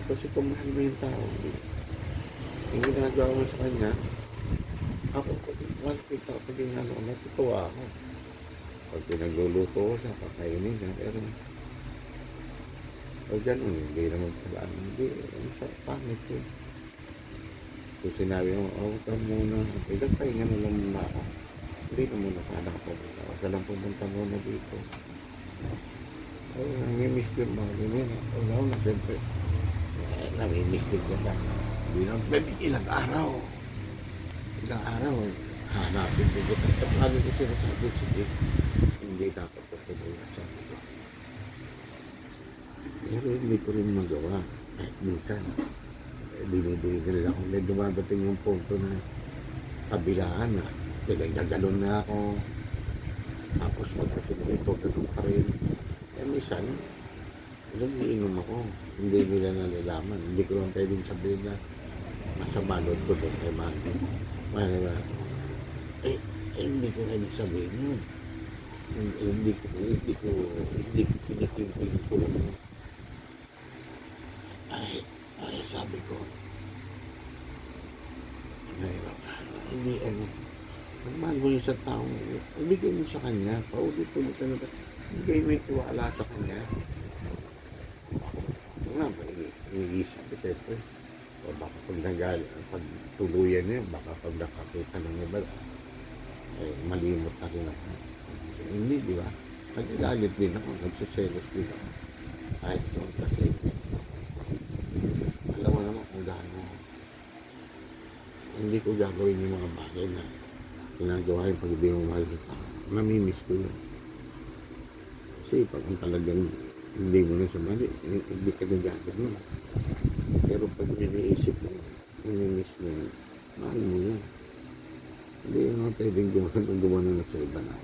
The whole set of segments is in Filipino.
kasi kung mahal mo yung tao, yung ginagawa mo sa kanya, ako, once kita ko din ano, natutuwa ako. Pag pinagluluto ko siya, kakainin niya, pero pag ganun, hindi naman pala, hindi, ano sa pangit yun. Kung sinabi mo, huwag ka muna, pinagpahinga mo lang muna ako. Hindi na muna sana ako pumunta. Huwag ka lang pumunta muna dito. Ay, namimiss ko yung mga ganyan. Wala na, siyempre. Namimiss din ka lang. Hindi na, baby, ilang araw. Ilang araw, hanapin ko. At lagi ko sinasabi, sige, hindi dapat ko pumunta sa akin. Pero hindi ko rin magawa. Kahit minsan, binibigil ako. May dumadating yung punto na kabilaan na. Nagdagalon na ako. Tapos magkasulit ko, ganun pa rin. Eh, minsan, iinom ako. Hindi nila nalalaman. Hindi ko lang pwedeng sabihin na nasa balot ko doon kay Mami. Kaya, hindi ko rin sabihin yun. Hindi ko pinipimpin ko lang. Ay, sabi ko, hindi, mahal mo yung isang taong, ibigay mo sa kanya, paulit-ulit na natin, ibigay mo yung tiwala sa kanya. Nga ba, iniisip ko, siyempre, o baka pag tuluyan niya, baka pag nakakita ng iba, malimot na rin ako. Hindi, di ba? Nag-igalit din ako, nagsiselos din ako. Kahit doon kasi, alam mo naman kung gaano, hindi ko gagawin yung mga bagay na ginagawa yung pag hindi mo mahal sa tao. Namimiss ko yun. Kasi pag talagang hindi mo na sa mali, hindi ka na gagawin. Pero pag iniisip mo, namimiss mo yun, mahal mo yun. Hindi naman pwedeng gumano na sa iba na.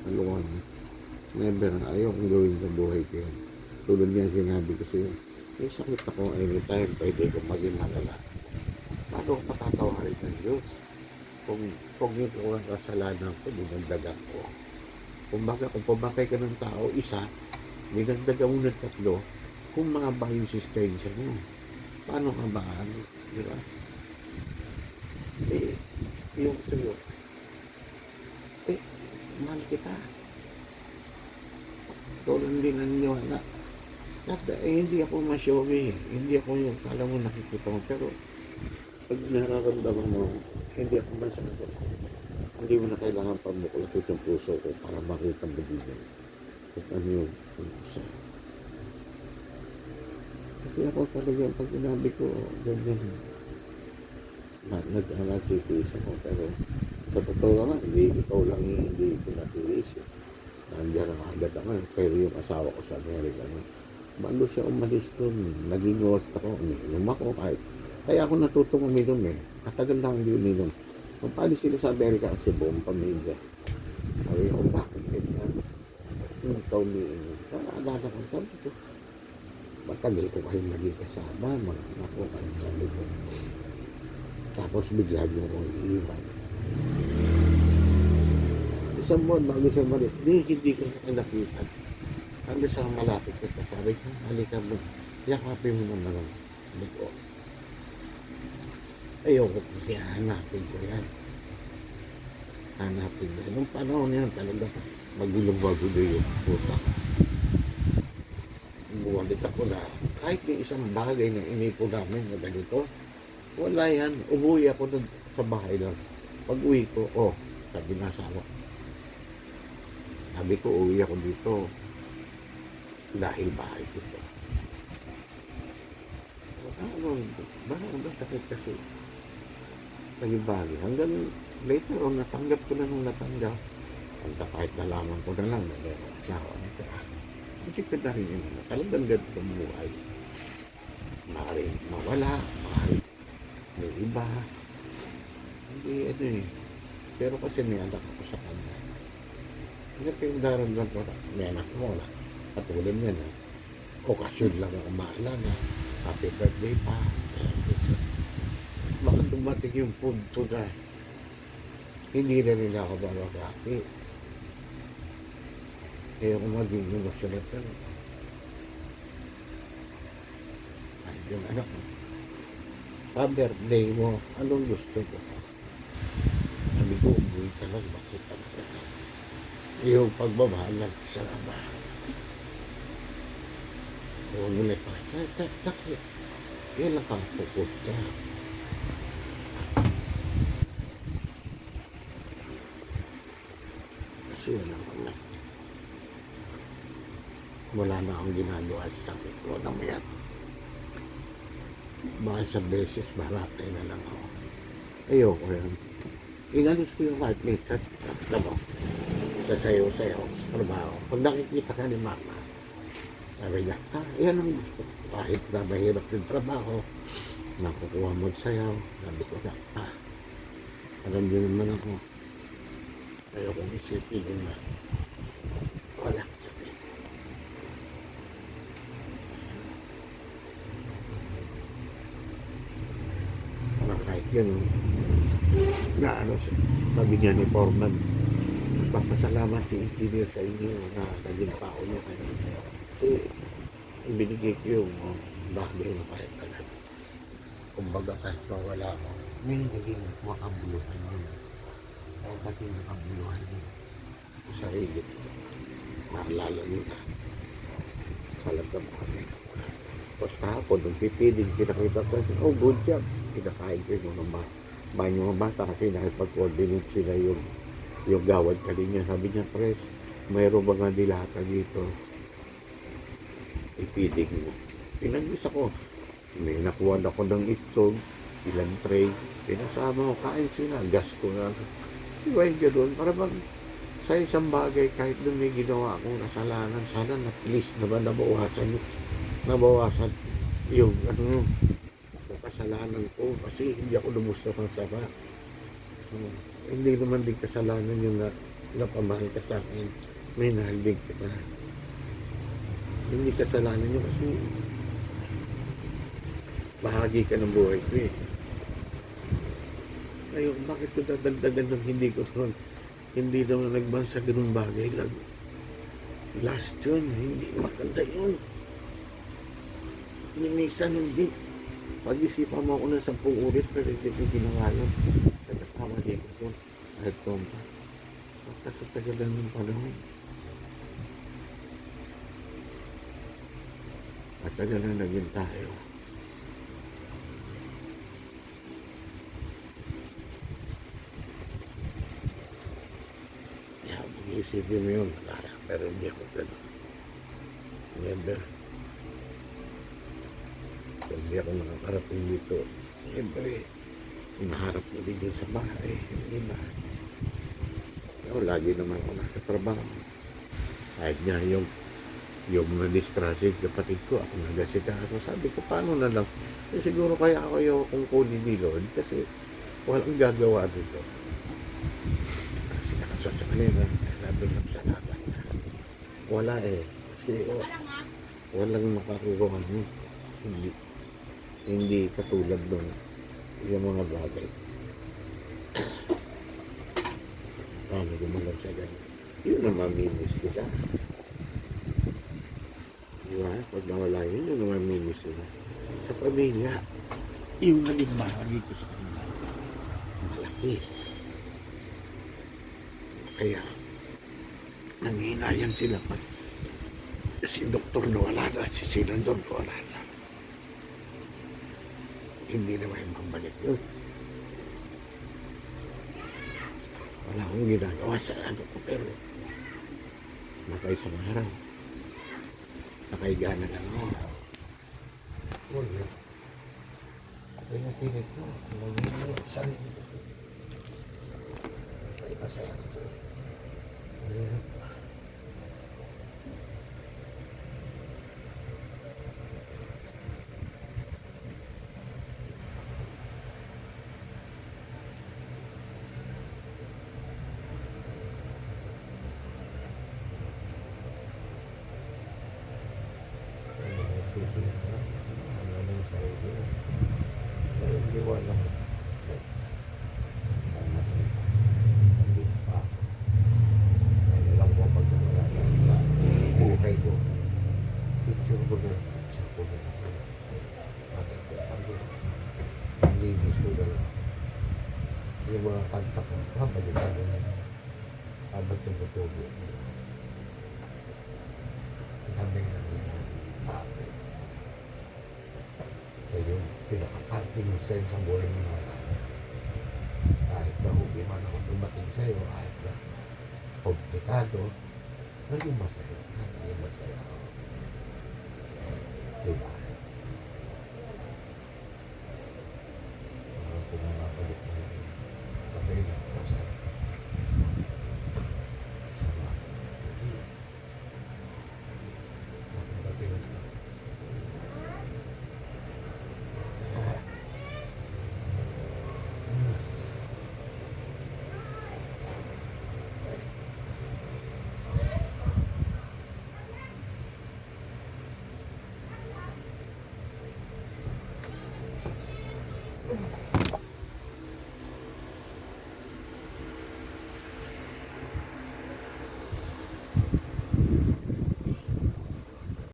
Malukuhan mo. Never, ayaw kong gawin sa buhay ko yun. Tulad niya sinabi ko sa'yo, may sakit ako anytime, pwede kong maging malala. Paano ko patatawarin ng Diyos? Kung yun ko ang kasalanan ko, dinagdagan ko. Kung pamakay ka ng tao, isa, dinagdagan mo ng tatlo, kung mga ba yung sistensya mo, paano ka ba? Di ba? Yung sa'yo, mahal kita. Tulad din ang niwala. Hindi ako masyobi. Hindi ako yung kala mo nakikita mo. Pero pag nararamdaman mo, hindi ako masagot. Hindi mo na kailangan pamukulatot yung puso ko para makita mo din yun. Kung ano yung isa. Kasi ako talaga, pag sinabi ko, ganyan, nag-alatitis ako. Pero sa totoo naman, hindi ikaw lang hindi ko natilis. Nandiyan ang agad ako. Pero yung asawa ko sa Amerika, bago siya umalis doon, naging host ako, uminom ako kahit. Kaya ako natutong uminom eh. Katagal lang hindi uminom. Kung paano sila sa Amerika kasi buong pamilya. Sabi ko, bakit ganyan? Yung ikaw umiinom. Naalala ko, sabi ko, matagal ko kayo naging kasama, mga anak ko kayo, sabi ko. Tapos bigla niyo ko iiwan. Isang buwan bago siya malit, hindi ko na nakita. Sabi sa malapit ko, sabi ko, halika mo, yakapin mo naman ako. Sabi ko, ayoko kasi hanapin ko yan. Hanapin ko. Nung panahon yan talaga, magulo-bagulo yung puta. Buwalit ako na, kahit yung isang bagay na inipo namin na ganito, wala yan. Umuwi ako sa bahay lang. Pag uwi ko, sabi na asawa. Sabi ko, uwi ako dito dahil bahay ko ito. Ba sakit kasi nagibali. Hanggang later on, natanggap ko na nung natanggap. Hanggang kahit nalaman ko na lang na meron asawa nito. Kasi ka na rin yun. Talagang ganito ang buhay. Maaaring mawala, maaaring may iba. Hindi Pero kasi may anak ako sa kanya. Hindi pa yung daramdam ko na may anak mo na. Katulad niya na okasyon lang ako maalala. Happy birthday pa. Baka dumating yung punto na hindi na nila ako babagati. Kaya kung maging emotional ka, hindi yung anak mo. Sa birthday mo, anong gusto ko? Sabi ko, umuwi ka lang, bakit ang ka? Yung pagmamahal ng isang ama. Huwag mo na pa, takit. Kailan ka pupunta? Kasi wala na akong ginagawa sa sakit ko na mayat. Baka sa beses, baratay na lang ako. Ayoko yan. Inalis ko yung heartmate at sa sayo-sayo sa trabaho. Pag nakikita ka ni mama, sabi niya, yan ang gusto. Kahit na mahirap yung trabaho, nakukuha mo sayaw. Sabi ko na, alam niyo naman ako. Ayokong isipin yun na wala. Kahit yun, na ano, sabi niya ni Foreman, nagpapasalamat si engineer sa inyo na naging tao niyo kayo. Kasi ibinigay ko yung bagay na kahit talag. Kumbaga kahit mawala ako, may naging makabuluhan yun. Kahit naging makabuluhan yun sa sarili. Maalala nyo na. Talagang kami. Tapos kahapon, nung pipiling, pinakita ko, oh, good job. Pinakain ko yung mga bata kasi nakipag-coordinate sila yung gawad kanina. Sabi niya, Pres, mayroon ba nga dilata dito? Ipiling mo. Pinagis ako. May nakuha na ko ng itlog, ilang tray. Pinasama ko, kain sila. Gas ko na. Diba yung gano'n? Para bang sa isang bagay, kahit doon may ginawa akong kasalanan, sana at least naman nabawasan yung kasalanan ko kasi hindi ako lumusto ng sama. Hindi naman din kasalanan yung napamahal ka sa akin. May nahalbig ka. Hindi kasalanan nyo kasi bahagi ka ng buhay ko eh. Ngayon, bakit ko dadagdagan ng hindi naman nagban sa ganung bagay lang. Last yun, hindi maganda yun. Minsan hindi. Pag-isipan mo ako ng 10 ulit, pero hindi ko ginawa yun. Nagkakama din ko yun. Kahit tomba. Pagkakatagal lang yung panahon. At tagal na naging tayo. Kaya mag-iisipin mo yun. Pero hindi ako gano'n. Never. Hindi ako nakakarating dito. Siyempre, inaharap mo din yun sa bahay. Hindi ba? Pero lagi naman ako nasa trabaho. Kahit nga yung na-discrasid kapatid ko, ako nagasika ako. Sabi ko, paano na lang? Siguro kaya ako yung kunin ni Lord kasi walang gagawa dito. Kasi nakasot sa kanila, sabi lang sa laban. Wala eh. Kasi walang makakuha mo. Hindi katulad doon yung mga bagay. Paano gumalaw sa ganyan? Yun ang mamimiss kita. Diba? Pag nawala yun ang mamimiss kita. Sa pamilya, yung naging bahagi ko sa kanila, malaki. Kaya, nanghinayan sila pag si Dr. nawala na, si Senador nawala na. Hindi naman mabalik yun. Wala akong ginagawa sa ano ko, pero nakaisang araw. Nakaiga na lang ako. Wala. Kaya natinit ko. Naging sarili ko. Ay, masaya ko. Wala. kami ng ate. Kaya yung pinaka-parting sense sa buhay mo na kahit na hindi man ako dumating sa'yo, kahit na komplikado, naging masaya.